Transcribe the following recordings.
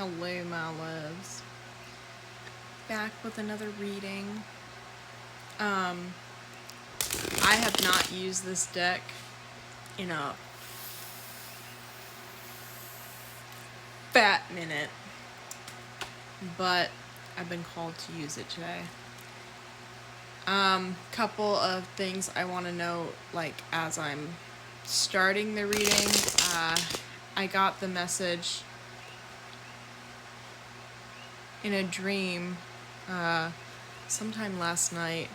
Hello, my loves. Back with another reading. I have not used this deck in a fat minute, but I've been called to use it today. Couple of things I want to note, like, as I'm starting the reading. I got the message in a dream sometime last night.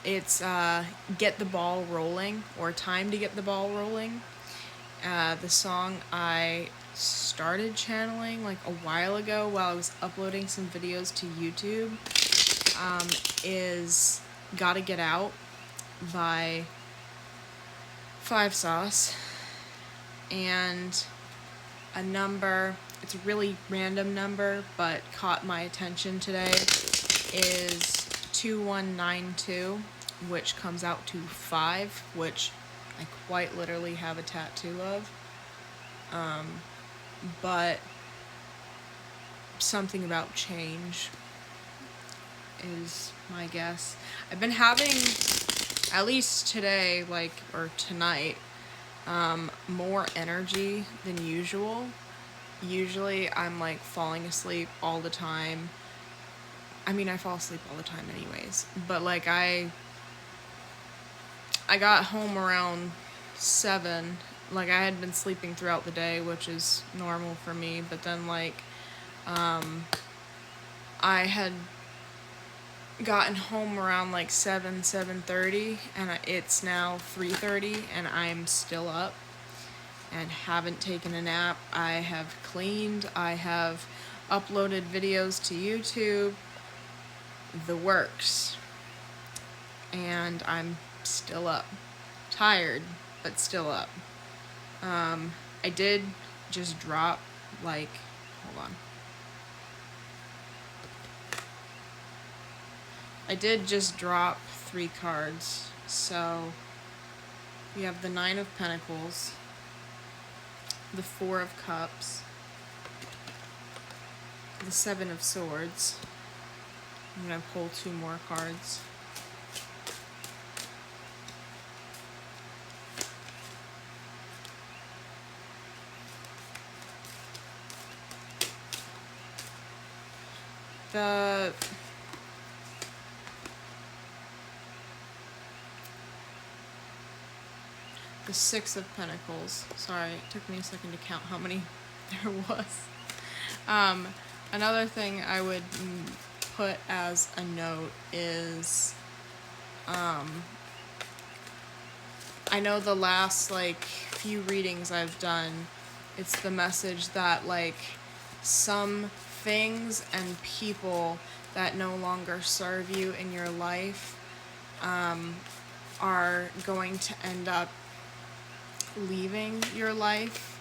It's Get the Ball Rolling, or Time to Get the Ball Rolling. The song I started channeling like a while ago while I was uploading some videos to YouTube is Gotta Get Out by Five Sauce. And a number, it's a really random number, but caught my attention today, is 2192, which comes out to 5, which I quite literally have a tattoo of. But something about change is my guess. I've been having, at least today, or tonight, more energy than usual. Usually I'm falling asleep all the time. I mean, I fall asleep all the time anyways, but I got home around 7. I had been sleeping throughout the day, which is normal for me, but then I had gotten home around 7:30, and it's now 3:30, and I'm still up and haven't taken a nap. I have cleaned, I have uploaded videos to YouTube, the works, and I'm still up. Tired, but still up. I did just drop, hold on. I did just drop 3 cards. So, we have the 9 of Pentacles, the 4 of Cups, the 7 of Swords. I'm going to pull 2 more cards. The 6 of Pentacles. Sorry, it took me a second to count how many there was. Another thing I would put as a note is, I know the last few readings I've done, it's the message that some things and people that no longer serve you in your life are going to end up leaving your life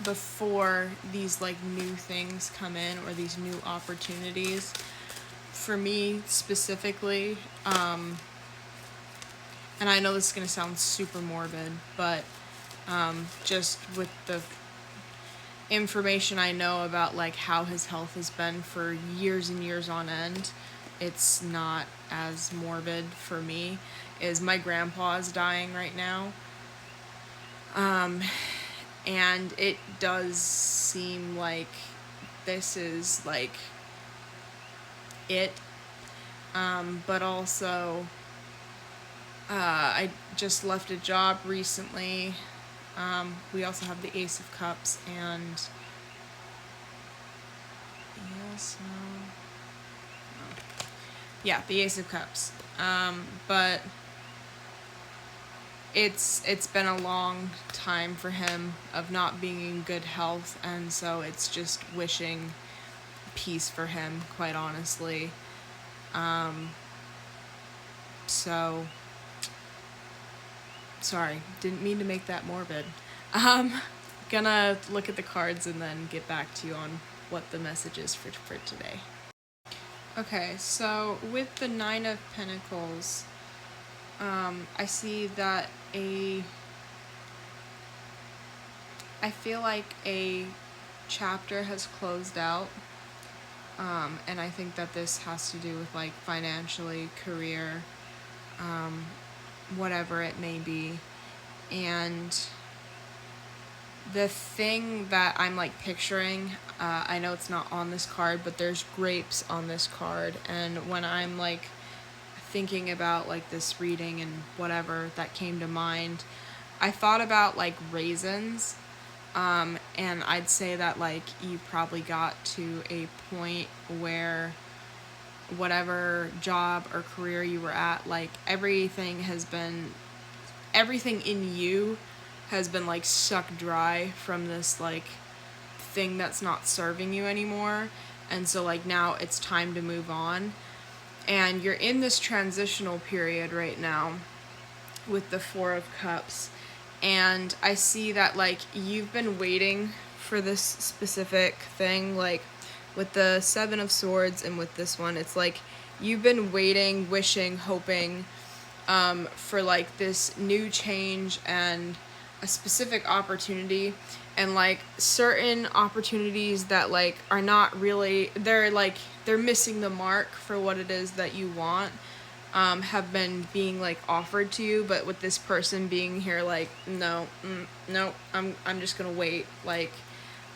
before these new things come in, or these new opportunities. For me specifically, and I know this is going to sound super morbid, but just with the information I know about how his health has been for years and years on end, it's not as morbid for me. Is my grandpa is dying right now, and it does seem like this is it, but also I just left a job recently. We also have the Ace of Cups and the Ace of Cups. But it's been a long time for him of not being in good health, and so it's just wishing peace for him, quite honestly. So sorry, didn't mean to make that morbid. Gonna look at the cards and then get back to you on what the message is for today. Okay, so with the 9 of Pentacles, I see that a I feel like a chapter has closed out. And I think that this has to do with like financially, career, whatever it may be. And the thing that I'm like picturing, I know it's not on this card, but there's grapes on this card. And when I'm like thinking about like this reading and whatever that came to mind, I thought about like raisins. And I'd say that like you probably got to a point where whatever job or career you were at, like everything in you has been like sucked dry from this like thing that's not serving you anymore. And so like now it's time to move on. And you're in this transitional period right now with the Four of Cups. And I see that like you've been waiting for this specific thing, like with the Seven of Swords and with this one, it's like you've been waiting, wishing, hoping for like this new change and a specific opportunity. And like certain opportunities that like are not really, they're missing the mark for what it is that you want, have been being like offered to you, but with this person being here like no, I'm just gonna wait. Like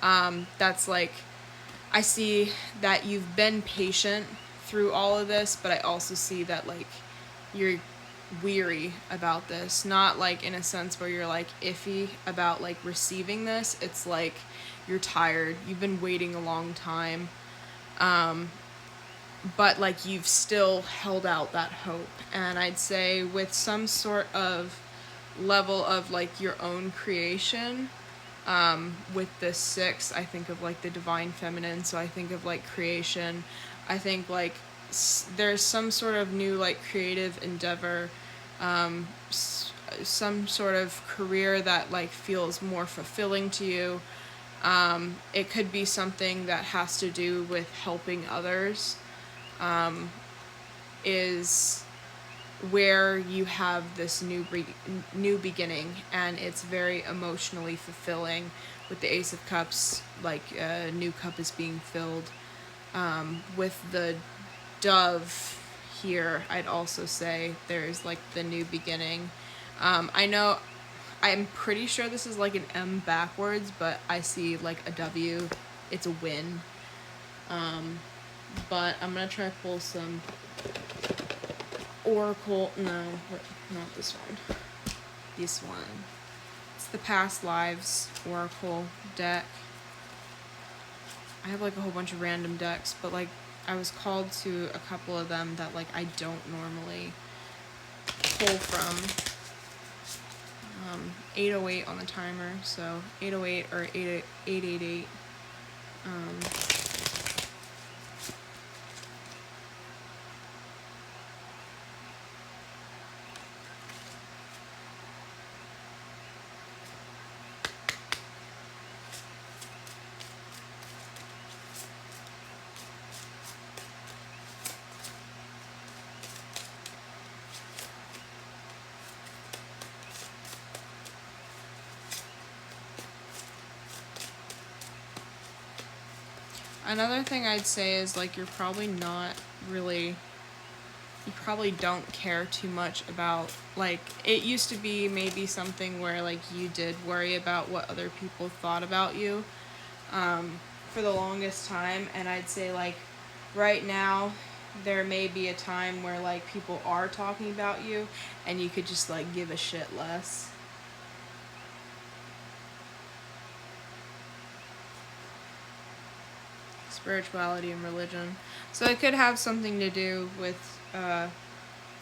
that's like, I see that you've been patient through all of this, but I also see that like you're weary about this, not like in a sense where you're like iffy about like receiving this. It's like you're tired, you've been waiting a long time, but like you've still held out that hope. And I'd say with some sort of level of like your own creation, with this six, I think of like the divine feminine, so I think of like creation. I think like there's some sort of new like creative endeavor, some sort of career that like feels more fulfilling to you. It could be something that has to do with helping others, is where you have this new beginning, and it's very emotionally fulfilling. With the Ace of Cups, like a new cup is being filled. With the dove here, I'd also say there's like the new beginning. I'm pretty sure this is like an M backwards, but I see like a W. It's a win. But I'm gonna try to pull some Oracle. No, not this one. This one. It's the Past Lives Oracle deck. I have like a whole bunch of random decks, but like I was called to a couple of them that like I don't normally pull from. 808 on the timer, so 808 or 888. Another thing I'd say is like you probably don't care too much about, like, it used to be maybe something where like you did worry about what other people thought about you, for the longest time. And I'd say like right now there may be a time where like people are talking about you and you could just like give a shit less. Spirituality and religion. So it could have something to do with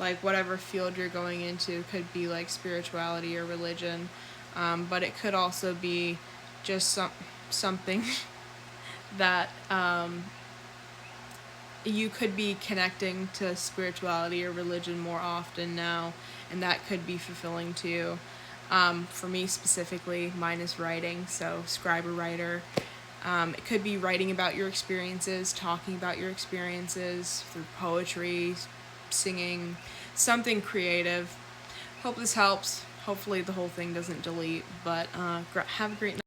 like whatever field you're going into. Could be like spirituality or religion, but it could also be just something that you could be connecting to spirituality or religion more often now, and that could be fulfilling to you. For me specifically, mine is writing, so scribe or writer. It could be writing about your experiences, talking about your experiences through poetry, singing, something creative. Hope this helps. Hopefully the whole thing doesn't delete, but have a great night.